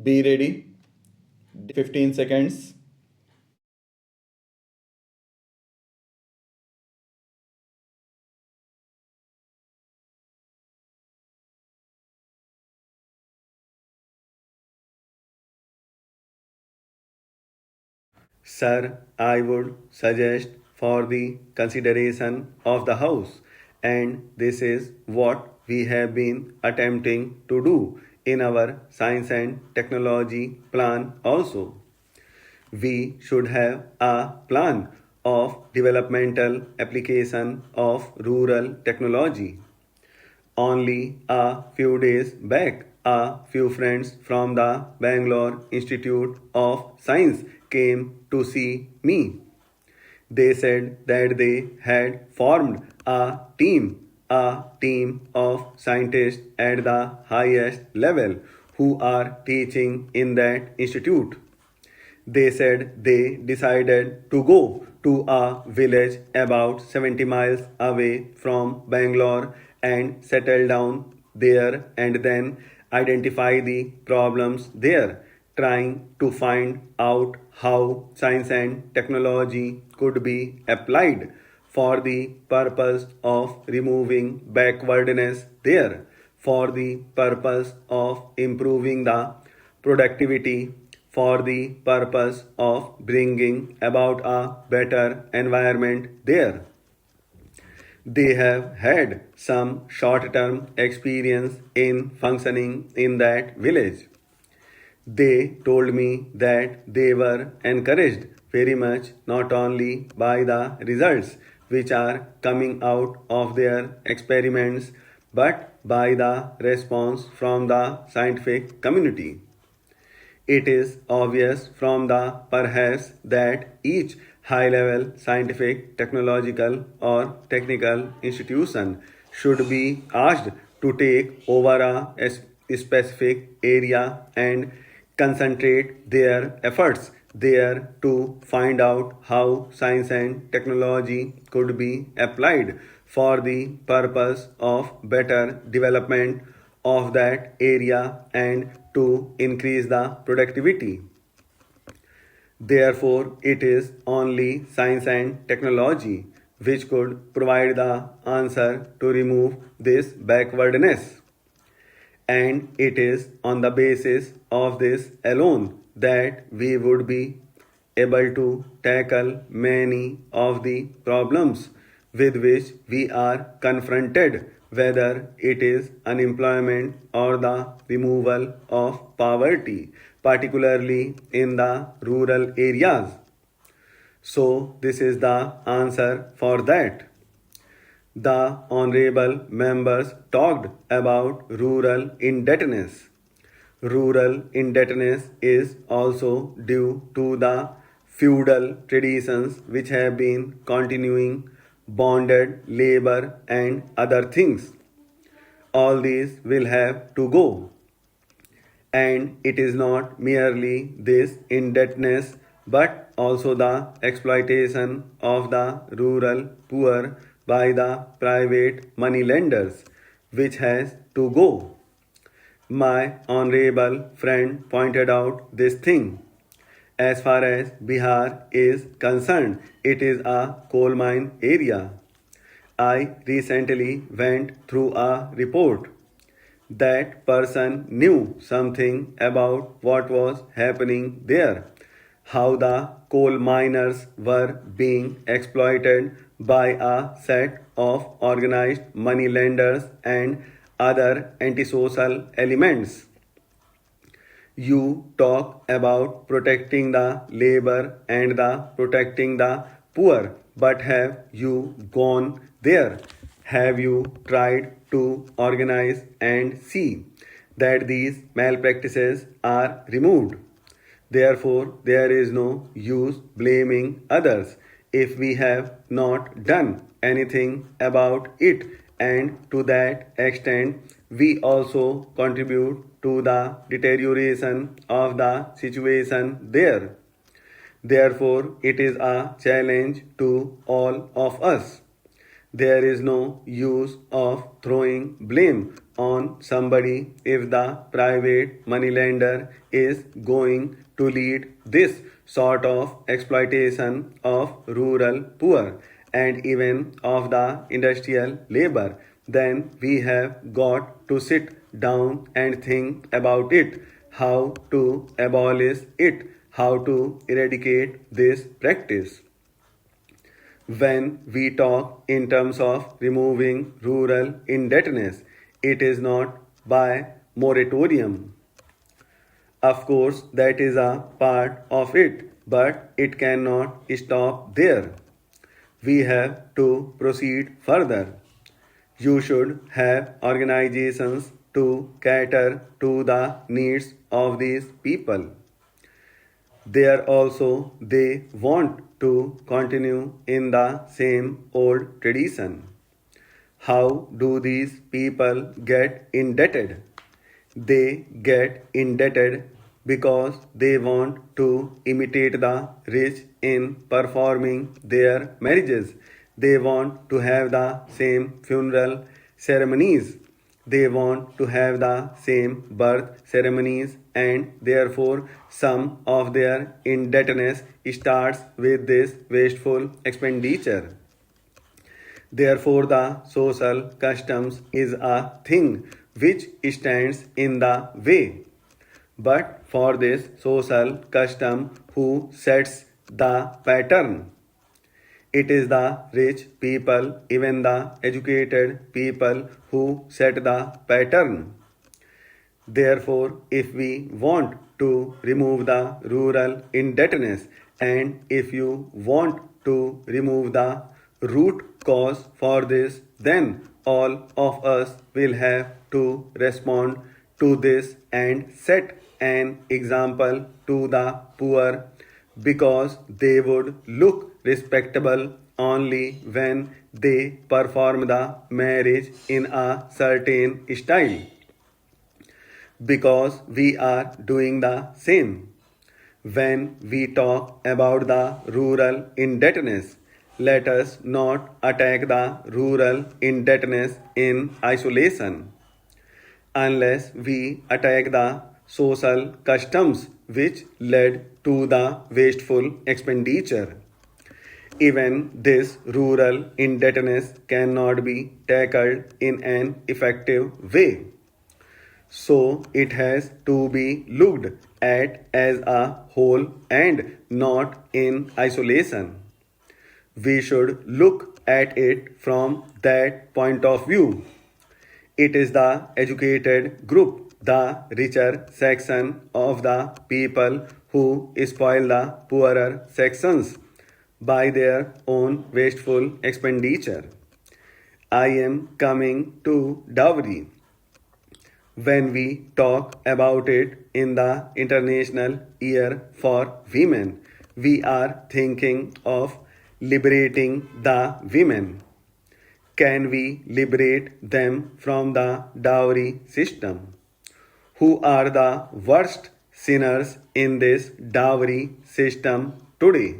Be ready. 15 seconds. Sir, I would suggest for the consideration of the House, and this is what we have been attempting to do in our science and technology plan also. We should have a plan of developmental application of rural technology. Only a few days back, a few friends from the Bangalore Institute of Science came to see me. They said that they had formed a team of scientists at the highest level who are teaching in that institute. They said they decided to go to a village about 70 miles away from Bangalore and settle down there and then identify the problems there, trying to find out how science and technology could be applied for the purpose of removing backwardness there, for the purpose of improving the productivity, for the purpose of bringing about a better environment there. They have had some short term experience in functioning in that village. They told me that they were encouraged very much not only by the results which are coming out of their experiments but by the response from the scientific community. It is obvious from the perhaps that each high level scientific, technological, or technical institution should be asked to take over a specific area and concentrate their efforts there to find out how science and technology could be applied for the purpose of better development of that area and to increase the productivity. Therefore, it is only science and technology which could provide the answer to remove this backwardness. And it is on the basis of this alone that we would be able to tackle many of the problems with which we are confronted, whether it is unemployment or the removal of poverty, particularly in the rural areas. So, this is the answer for that. The honorable members talked about rural indebtedness. Rural indebtedness is also due to the feudal traditions which have been continuing, bonded labor, and other things. All these will have to go. And it is not merely this indebtedness but also the exploitation of the rural poor by the private money lenders which has to go. My honorable friend pointed out this thing. As far as Bihar is concerned, it is a coal mine area. I recently went through a report. That person knew something about what was happening there, how the coal miners were being exploited by a set of organized money lenders and other antisocial elements. You talk about protecting the labor and the protecting the poor, but have you gone there? Have you tried to organize and see that these malpractices are removed? Therefore, there is no use blaming others if we have not done anything about it, and to that extent, we also contribute to the deterioration of the situation there. Therefore, it is a challenge to all of us. There is no use of throwing blame on somebody if the private moneylender is going to lead this sort of exploitation of rural poor and even of the industrial labor. Then we have got to sit down and think about it, how to abolish it, how to eradicate this practice. When we talk in terms of removing rural indebtedness, it is not by moratorium. Of course, that is a part of it, but it cannot stop there. We have to proceed further. You should have organizations to cater to the needs of these people. There also they want to continue in the same old tradition. How do these people get indebted? They get indebted because they want to imitate the rich in performing their marriages. They want to have the same funeral ceremonies. They want to have the same birth ceremonies, and therefore some of their indebtedness starts with this wasteful expenditure. Therefore, the social customs is a thing which stands in the way. But for this social custom, who sets the pattern? It is the rich people, even the educated people, who set the pattern. Therefore, if we want to remove the rural indebtedness and if you want to remove the root cause for this, then all of us will have to respond to this and set an example to the poor, because they would look respectable only when they perform the marriage in a certain style. Because we are doing the same. When we talk about the rural indebtedness, let us not attack the rural indebtedness in isolation. Unless we attack the social customs which led to the wasteful expenditure. Even this rural indebtedness cannot be tackled in an effective way. So it has to be looked at as a whole and not in isolation. We should look at it from that point of view. It is the educated group, the richer section of the people, who spoil the poorer sections by their own wasteful expenditure. I am coming to dowry. When we talk about it in the International Year for Women, we are thinking of liberating the women. Can we liberate them from the dowry system? Who are the worst sinners in this dowry system today?